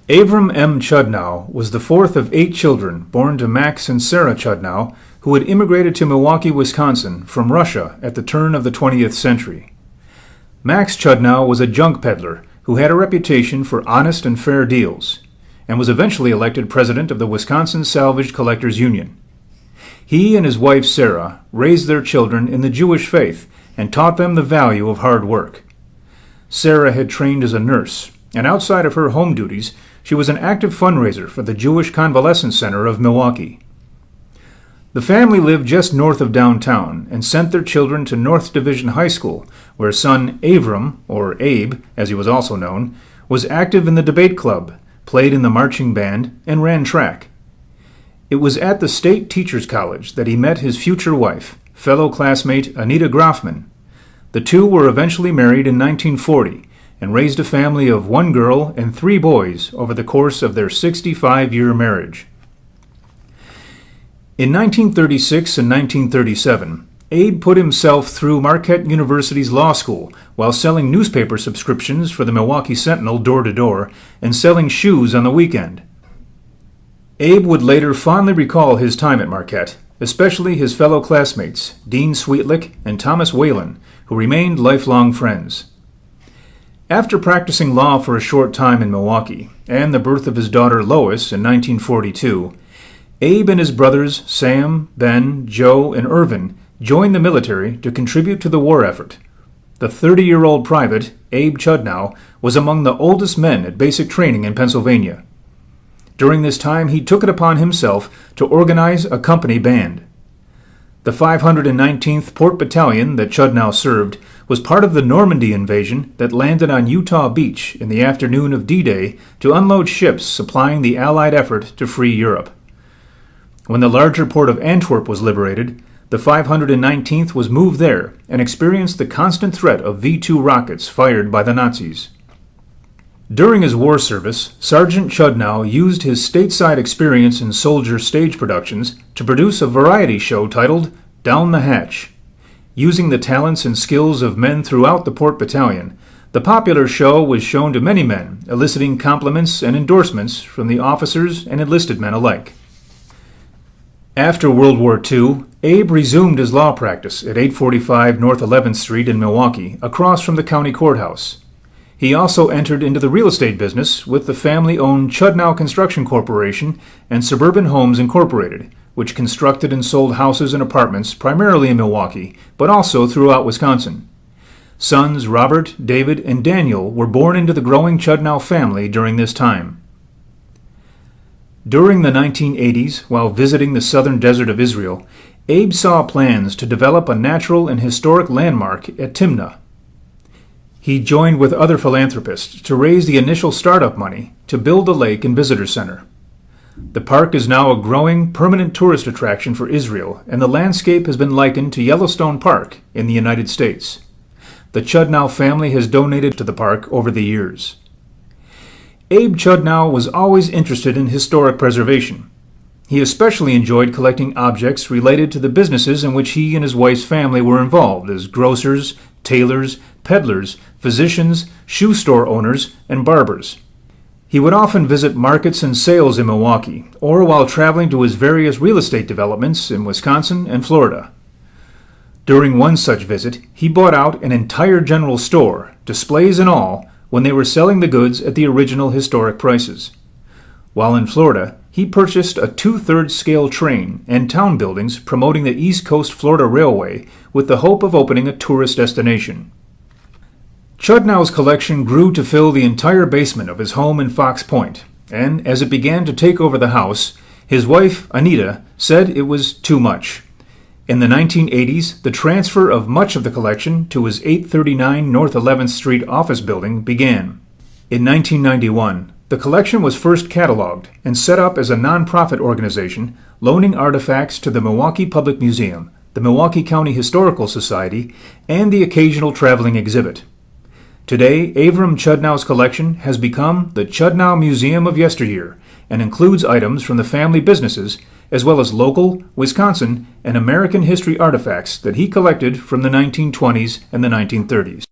Avrum M. Chudnow was the fourth of 8 children born to Max and Sarah Chudnow, who had immigrated to Milwaukee, Wisconsin from Russia at the turn of the 20th century. Max Chudnow was a junk peddler who had a reputation for honest and fair deals, and was eventually elected president of the Wisconsin Salvage Collectors Union. He and his wife Sarah raised their children in the Jewish faith and taught them the value of hard work. Sarah had trained as a nurse, and outside of her home duties, she was an active fundraiser for the Jewish Convalescence Center of Milwaukee. The family lived just north of downtown and sent their children to North Division High School, where son Avrum, or Abe, as he was also known, was active in the debate club, played in the marching band, and ran track. It was at the State Teachers College that he met his future wife, fellow classmate Anita Groffman. The two were eventually married in 1940 and raised a family of 1 girl and 3 boys over the course of their 65-year marriage. In 1936 and 1937, Abe put himself through Marquette University's law school while selling newspaper subscriptions for the Milwaukee Sentinel door-to-door and selling shoes on the weekend. Abe would later fondly recall his time at Marquette, especially his fellow classmates, Dean Sweetlick and Thomas Whalen, who remained lifelong friends. After practicing law for a short time in Milwaukee, and the birth of his daughter Lois in 1942, Abe and his brothers Sam, Ben, Joe, and Irvin joined the military to contribute to the war effort. The 30-year-old private, Abe Chudnow, was among the oldest men at basic training in Pennsylvania. During this time, he took it upon himself to organize a company band. The 519th Port Battalion that Chudnow served was part of the Normandy invasion that landed on Utah Beach in the afternoon of D-Day to unload ships supplying the Allied effort to free Europe. When the larger port of Antwerp was liberated, the 519th was moved there and experienced the constant threat of V-2 rockets fired by the Nazis. During his war service, Sergeant Chudnow used his stateside experience in soldier stage productions to produce a variety show titled Down the Hatch. Using the talents and skills of men throughout the Port Battalion, the popular show was shown to many men, eliciting compliments and endorsements from the officers and enlisted men alike. After World War II, Abe resumed his law practice at 845 North 11th Street in Milwaukee, across from the county courthouse. He also entered into the real estate business with the family-owned Chudnow Construction Corporation and Suburban Homes Incorporated, which constructed and sold houses and apartments primarily in Milwaukee, but also throughout Wisconsin. Sons Robert, David, and Daniel were born into the growing Chudnow family during this time. During the 1980s, while visiting the southern desert of Israel, Abe saw plans to develop a natural and historic landmark at Timnah. He joined with other philanthropists to raise the initial startup money to build a lake and visitor center. The park is now a growing, permanent tourist attraction for Israel, and the landscape has been likened to Yellowstone Park in the United States. The Chudnow family has donated to the park over the years. Abe Chudnow was always interested in historic preservation. He especially enjoyed collecting objects related to the businesses in which he and his wife's family were involved as grocers, tailors, peddlers, physicians, shoe store owners, and barbers. He would often visit markets and sales in Milwaukee, or while traveling to his various real estate developments in Wisconsin and Florida. During one such visit, he bought out an entire general store, displays and all, when they were selling the goods at the original historic prices. While in Florida, he purchased a 2/3 scale train and town buildings promoting the East Coast Florida Railway with the hope of opening a tourist destination. Chudnow's collection grew to fill the entire basement of his home in Fox Point, and as it began to take over the house, his wife, Anita, said it was too much. In the 1980s, the transfer of much of the collection to his 839 North 11th Street office building began. In 1991, the collection was first cataloged and set up as a nonprofit organization loaning artifacts to the Milwaukee Public Museum, the Milwaukee County Historical Society, and the occasional traveling exhibit. Today, Avrum Chudnow's collection has become the Chudnow Museum of Yesteryear and includes items from the family businesses as well as local, Wisconsin, and American history artifacts that he collected from the 1920s and the 1930s.